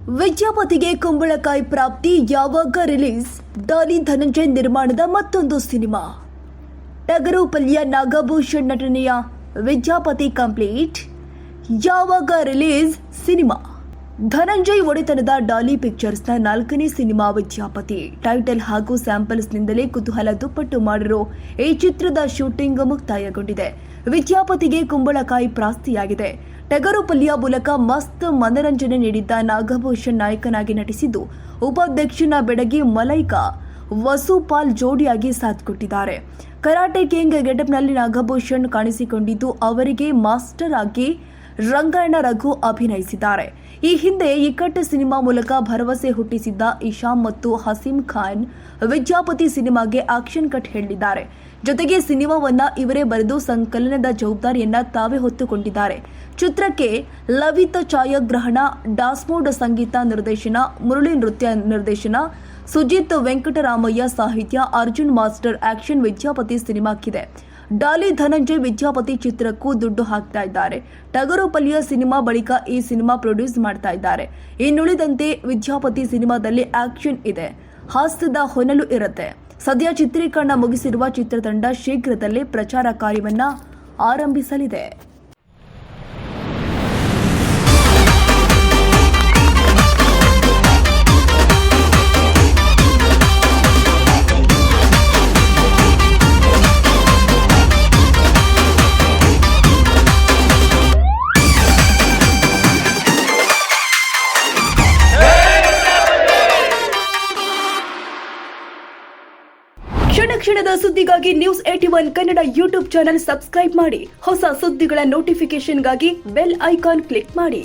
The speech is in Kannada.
ವಿದ್ಯಾಪತಿಗೆ ಕುಂಬಳಕಾಯಿ ಪ್ರಾಪ್ತಿ ಯಾವಾಗ ರಿಲೀಸ್? ಡಾಲಿ ಧನಂಜಯ್ ನಿರ್ಮಾಣದ ಮತ್ತೊಂದು ಸಿನಿಮಾ. ಟಗರು ಪಲ್ಯ ನಾಗಭೂಷಣ್ ನಟನೆಯ ವಿದ್ಯಾಪತಿ ಕಂಪ್ಲೀಟ್. ಯಾವಾಗ ರಿಲೀಸ್ ಸಿನಿಮಾ? ಧನಂಜಯ್ ಒಡೆತನದ ಡಾಲಿ ಪಿಕ್ಚರ್ಸ್ನ 4ನೇ ಸಿನಿಮಾ ವಿದ್ಯಾಪತಿ. ಟೈಟಲ್ ಹಾಗೂ ಸ್ಯಾಂಪಲ್ಸ್ನಿಂದಲೇ ಕುತೂಹಲ ದುಪ್ಪಟ್ಟು ಮಾಡಿರೋ ಈ ಚಿತ್ರದ ಶೂಟಿಂಗ್ ಮುಕ್ತಾಯಗೊಂಡಿದೆ. ವಿದ್ಯಾಪತಿಗೆ ಕುಂಬಳಕಾಯಿ ಪ್ರಾಪ್ತಿಯಾಗಿದೆ. ಟಗರು ಪಲ್ಯ ಮೂಲಕ ಮಸ್ತ್ ಮನರಂಜನೆ ನೀಡಿದ್ದ ನಾಗಭೂಷಣ್ ನಾಯಕನಾಗಿ ನಟಿಸಿದ್ದು, ಉಪಾಧ್ಯಕ್ಷನ ಬೆಡಗಿ ಮಲೈಕಾ ವಸುಪಾಲ್ ಜೋಡಿಯಾಗಿ ಸಾಥ್ ಕೊಟ್ಟಿದ್ದಾರೆ. ಕರಾಟೆ ಕಿಂಗ್ ಗೆಟಪ್ನಲ್ಲಿ ನಾಗಭೂಷಣ್ ಕಾಣಿಸಿಕೊಂಡಿದ್ದು, ಅವರಿಗೆ ಮಾಸ್ಟರ್ ಆಗಿ ರಂಗಾಯಣ ರಘು ಅಭಿನಯಿಸಿದ್ದಾರೆ. ಈ ಹಿಂದೆ ಇಕ್ಕಟ್ಟು ಸಿನಿಮಾ ಮೂಲಕ ಭರವಸೆ ಹುಟ್ಟಿಸಿದ್ದ ಇಶಾಮ್ ಮತ್ತು ಹಸೀಂ ಖಾನ್ ವಿದ್ಯಾಪತಿ ಸಿನಿಮಾಗೆ ಆಕ್ಷನ್ ಕಟ್ ಹೇಳಿದ್ದಾರೆ. ಜೊತೆಗೆ ಸಿನಿಮಾವನ್ನ ಇವರೇ ಬರೆದು ಸಂಕಲನದ ಜವಾಬ್ದಾರಿಯನ್ನ ತಾವೇ ಹೊತ್ತುಕೊಂಡಿದ್ದಾರೆ. ಚಿತ್ರಕ್ಕೆ ಲವಿತ್ ಛಾಯಾಗ್ರಹಣ, ಡಾಸ್ಮೋಡ್ ಸಂಗೀತ ನಿರ್ದೇಶನ, ಮುರಳಿ ನೃತ್ಯ ನಿರ್ದೇಶನ, ಸುಜಿತ್ ವೆಂಕಟರಾಮಯ್ಯ ಸಾಹಿತ್ಯ, ಅರ್ಜುನ್ ಮಾಸ್ಟರ್ ಆಕ್ಷನ್ ವಿದ್ಯಾಪತಿ ಸಿನಿಮಾಕ್ಕಿದೆ. ಡಾಲಿ ಧನಂಜಯ್ ವಿದ್ಯಾಪತಿ ಚಿತ್ರಕ್ಕೂ ದುಡ್ಡು ಹಾಕ್ತಾ ಇದ್ದಾರೆ. ಟಗರು ಪಲ್ಯ ಸಿನಿಮಾ ಬಳಿಕ ಈ ಸಿನಿಮಾ ಪ್ರೊಡ್ಯೂಸ್ ಮಾಡ್ತಾ ಇದ್ದಾರೆ. ಇನ್ನುಳಿದಂತೆ ವಿದ್ಯಾಪತಿ ಸಿನಿಮಾದಲ್ಲಿ ಆಕ್ಷನ್ ಇದೆ, ಹಾಸ್ಯದ ಹೊನಲು ಇರುತ್ತೆ. ಸದ್ಯ ಚಿತ್ರೀಕರಣ ಮುಗಿಸಿರುವ ಚಿತ್ರತಂಡ ಶೀಘ್ರದಲ್ಲೇ ಪ್ರಚಾರ ಕಾರ್ಯವನ್ನ ಆರಂಭಿಸಲಿದೆ. ಕ್ಷಣದ ಸುದ್ದಿಗಾಗಿ News81 Kannada YouTube channel subscribe ಮಾಡಿ. ಹೊಸ ಸುದ್ದಿಗಳ ನೋಟಿಫಿಕೇಶನ್ಗಾಗಿ ಬೆಲ್ ಐಕಾನ್ ಕ್ಲಿಕ್ ಮಾಡಿ.